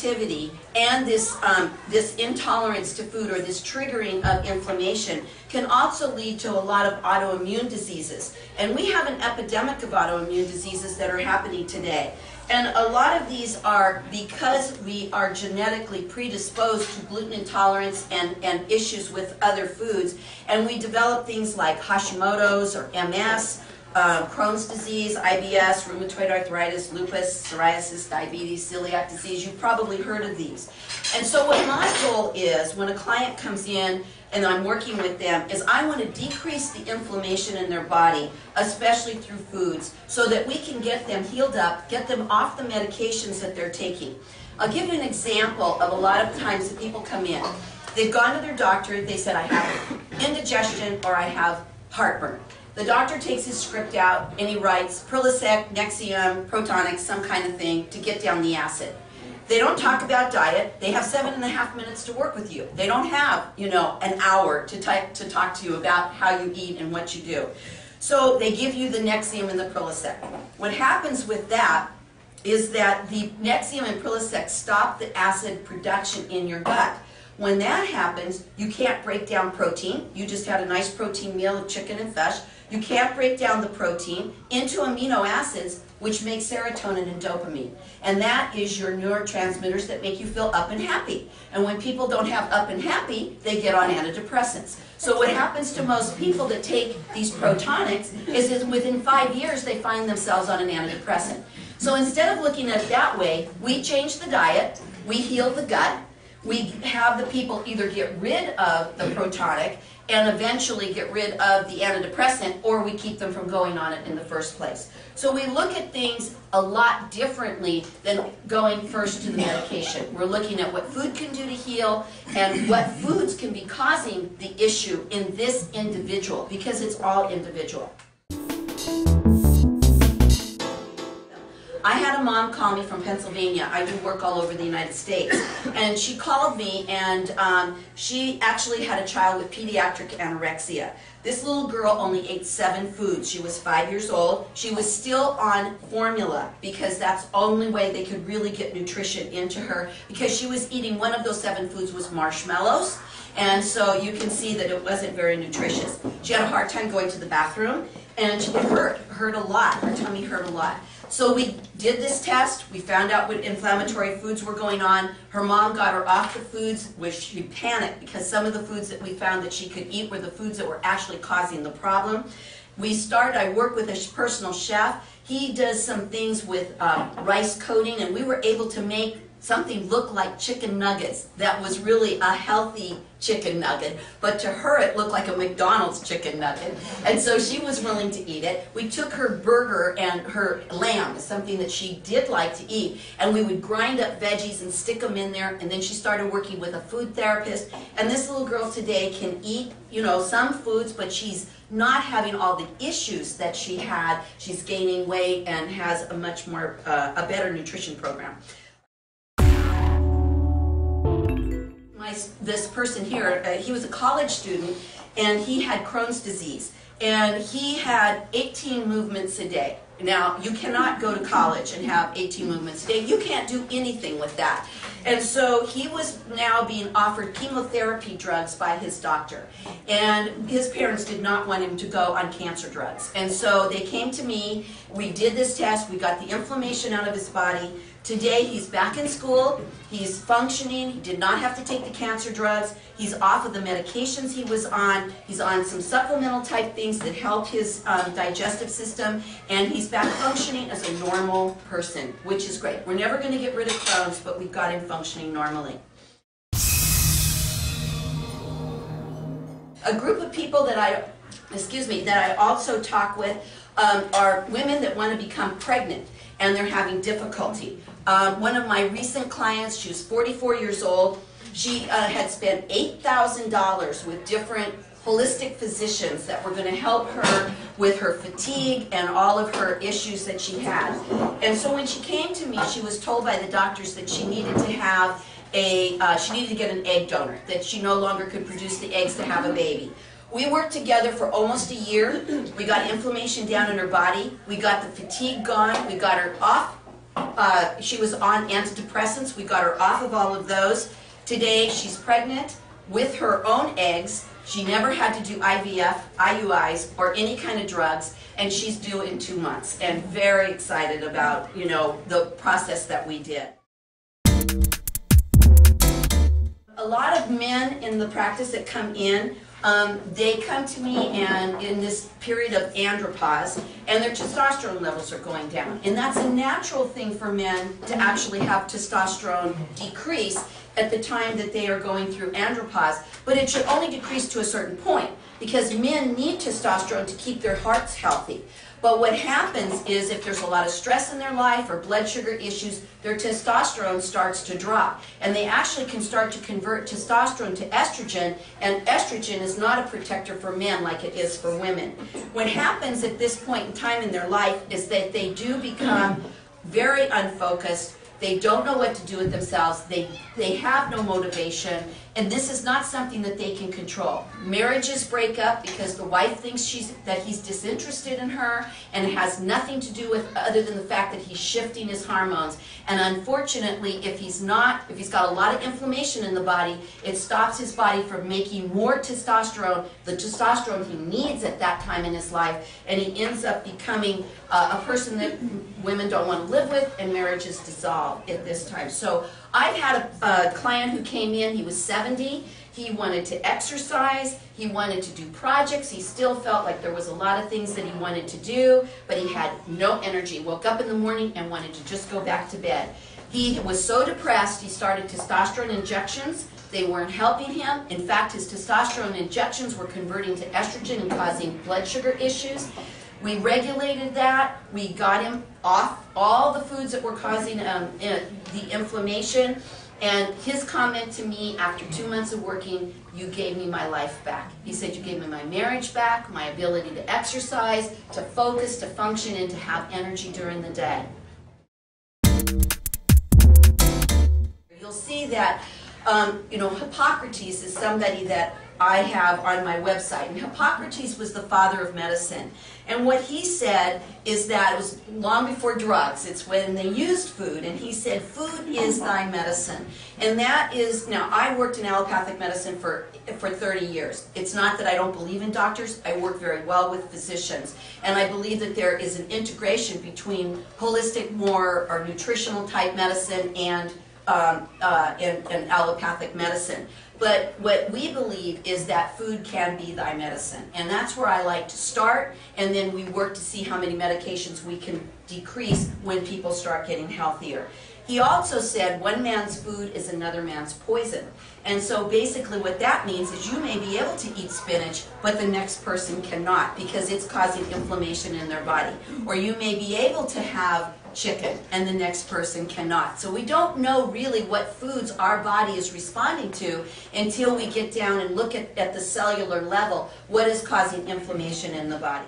sensitivity and this intolerance to food, or this triggering of inflammation, can also lead to a lot of autoimmune diseases. And we have an epidemic of autoimmune diseases that are happening today. And a lot of these are because we are genetically predisposed to gluten intolerance and issues with other foods. And we develop things like Hashimoto's or MS, Crohn's disease, IBS, rheumatoid arthritis, lupus, psoriasis, diabetes, celiac disease. You've probably heard of these. And so what my goal is when a client comes in and I'm working with them is I want to decrease the inflammation in their body, especially through foods, so that we can get them healed up, get them off the medications that they're taking. I'll give you an example of a lot of times that people come in. They've gone to their doctor, they said I have indigestion or I have heartburn. The doctor takes his script out and he writes Prilosec, Nexium, Protonix, some kind of thing to get down the acid. They don't talk about diet. They have 7.5 minutes to work with you. They don't have, an hour to talk to you about how you eat and what you do. So they give you the Nexium and the Prilosec. What happens with that is that the Nexium and Prilosec stop the acid production in your gut. When that happens, you can't break down protein. You just had a nice protein meal of chicken and fish. You can't break down the protein into amino acids, which make serotonin and dopamine. And that is your neurotransmitters that make you feel up and happy. And when people don't have up and happy, they get on antidepressants. So what happens to most people that take these protonics is that within 5 years, they find themselves on an antidepressant. So instead of looking at it that way, we change the diet, we heal the gut, we have the people either get rid of the protonic and eventually get rid of the antidepressant, or we keep them from going on it in the first place. So we look at things a lot differently than going first to the medication. We're looking at what food can do to heal and what foods can be causing the issue in this individual, because it's all individual. I had a mom call me from Pennsylvania. I do work all over the United States. And she called me, and she actually had a child with pediatric anorexia. This little girl only ate 7 foods. She was 5 years old. She was still on formula because that's the only way they could really get nutrition into her, because she was eating, one of those 7 foods was marshmallows. And so you can see that it wasn't very nutritious. She had a hard time going to the bathroom, and it hurt a lot. Her tummy hurt a lot. So we did this test, we found out what inflammatory foods were going on. Her mom got her off the foods, which she panicked because some of the foods that we found that she could eat were the foods that were actually causing the problem. I work with a personal chef. He does some things with rice coating, and we were able to make something look like chicken nuggets that was really a healthy chicken nugget, but to her it looked like a McDonald's chicken nugget, and so she was willing to eat it. We took her burger and her lamb, something that she did like to eat, and we would grind up veggies and stick them in there, and then she started working with a food therapist, and this little girl today can eat, some foods, but she's not having all the issues that she had. She's gaining weight and has a much more, a better nutrition program. This person here, he was a college student, and he had Crohn's disease, and he had 18 movements a day. Now, you cannot go to college and have 18 movements a day. You can't do anything with that. And so he was now being offered chemotherapy drugs by his doctor. And his parents did not want him to go on cancer drugs. And so they came to me, we did this test, we got the inflammation out of his body. Today he's back in school, he's functioning, he did not have to take the cancer drugs, he's off of the medications he was on, he's on some supplemental type things that help his digestive system, and he's back functioning as a normal person, which is great. We're never going to get rid of Crohn's, but we've got him functioning normally. A group of people that I also talk with are women that want to become pregnant, and they're having difficulty. One of my recent clients, she was 44 years old. She had spent $8,000 with different holistic physicians that were going to help her with her fatigue and all of her issues that she had. And so when she came to me, she was told by the doctors that she needed to have she needed to get an egg donor, that she no longer could produce the eggs to have a baby. We worked together for almost a year. We got inflammation down in her body. We got the fatigue gone. We got her off She was on antidepressants. We got her off of all of those. Today she's pregnant with her own eggs. She never had to do IVF, IUIs, or any kind of drugs, and she's due in 2 months, and very excited about, you know, the process that we did. A lot of men in the practice that come in, they come to me and in this period of andropause, and their testosterone levels are going down. And that's a natural thing for men to actually have testosterone decrease at the time that they are going through andropause, but it should only decrease to a certain point because men need testosterone to keep their hearts healthy. But what happens is if there's a lot of stress in their life or blood sugar issues, their testosterone starts to drop. And they actually can start to convert testosterone to estrogen, and estrogen is not a protector for men like it is for women. What happens at this point in time in their life is that they do become very unfocused. They don't know what to do with themselves. They have no motivation, and this is not something that they can control. Marriages break up because the wife thinks that he's disinterested in her, and it has nothing to do with other than the fact that he's shifting his hormones. And unfortunately, if he's got a lot of inflammation in the body, it stops his body from making more testosterone, the testosterone he needs at that time in his life, and he ends up becoming a person that women don't want to live with, and marriages dissolve at this time. So I've had a client who came in, he was 70, he wanted to exercise, he wanted to do projects, he still felt like there was a lot of things that he wanted to do, but he had no energy. Woke up in the morning and wanted to just go back to bed. He was so depressed, he started testosterone injections. They weren't helping him. In fact, his testosterone injections were converting to estrogen and causing blood sugar issues. We regulated that. We got him off all the foods that were causing the inflammation. And his comment to me after 2 months of working, "You gave me my life back." He said, "You gave me my marriage back, my ability to exercise, to focus, to function, and to have energy during the day." You'll see that, Hippocrates is somebody that I have on my website. And Hippocrates was the father of medicine. And what he said is that it was long before drugs. It's when they used food. And he said, "Food is thy medicine." And that is, now I worked in allopathic medicine for 30 years. It's not that I don't believe in doctors. I work very well with physicians. And I believe that there is an integration between holistic, more or nutritional type medicine and allopathic medicine. But what we believe is that food can be thy medicine. And that's where I like to start, and then we work to see how many medications we can decrease when people start getting healthier. He also said one man's food is another man's poison. And so basically what that means is you may be able to eat spinach, but the next person cannot because it's causing inflammation in their body. Or you may be able to have chicken and the next person cannot. So we don't know really what foods our body is responding to until we get down and look at the cellular level what is causing inflammation in the body.